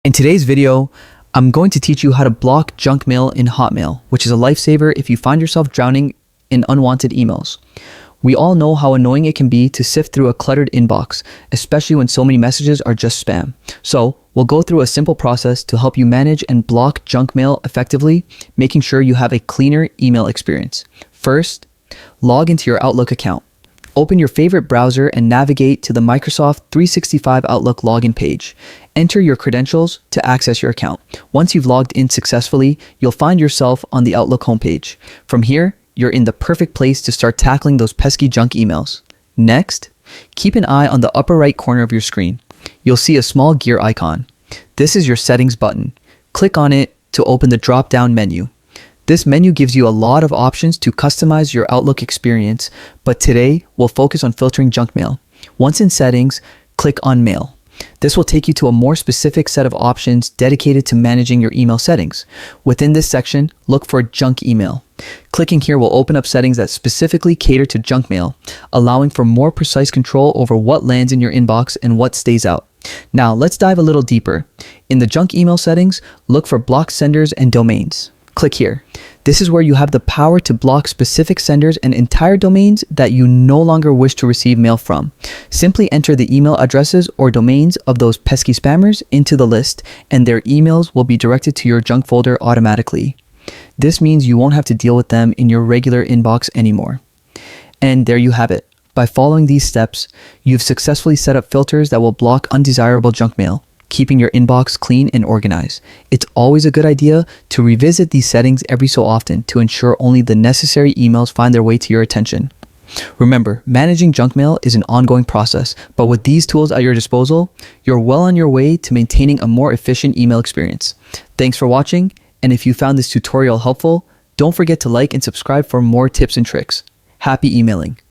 In today's video, I'm going to teach you how to block junk mail in Hotmail, which is a lifesaver if you find yourself drowning in unwanted emails. We all know how annoying it can be to sift through a cluttered inbox, especially when so many messages are just spam. So, we'll go through a simple process to help you manage and block junk mail effectively, making sure you have a cleaner email experience. First, log into your Outlook account. Open your favorite browser and navigate to the Microsoft 365 Outlook login page. Enter your credentials to access your account. Once you've logged in successfully, you'll find yourself on the Outlook homepage. From here, you're in the perfect place to start tackling those pesky junk emails. Next, keep an eye on the upper right corner of your screen. You'll see a small gear icon. This is your settings button. Click on it to open the drop-down menu. This menu gives you a lot of options to customize your Outlook experience, but today we'll focus on filtering junk mail. Once in settings, click on Mail. This will take you to a more specific set of options dedicated to managing your email settings. Within this section, look for Junk Email. Clicking here will open up settings that specifically cater to junk mail, allowing for more precise control over what lands in your inbox and what stays out. Now, let's dive a little deeper. In the junk email settings, look for Block Senders and Domains. Click here. This is where you have the power to block specific senders and entire domains that you no longer wish to receive mail from. Simply enter the email addresses or domains of those pesky spammers into the list, and their emails will be directed to your junk folder automatically. This means you won't have to deal with them in your regular inbox anymore. And there you have it. By following these steps, you've successfully set up filters that will block undesirable junk mail, keeping your inbox clean and organized. It's always a good idea to revisit these settings every so often to ensure only the necessary emails find their way to your attention. Remember, managing junk mail is an ongoing process, but with these tools at your disposal, you're well on your way to maintaining a more efficient email experience. Thanks for watching, and if you found this tutorial helpful, don't forget to like and subscribe for more tips and tricks. Happy emailing!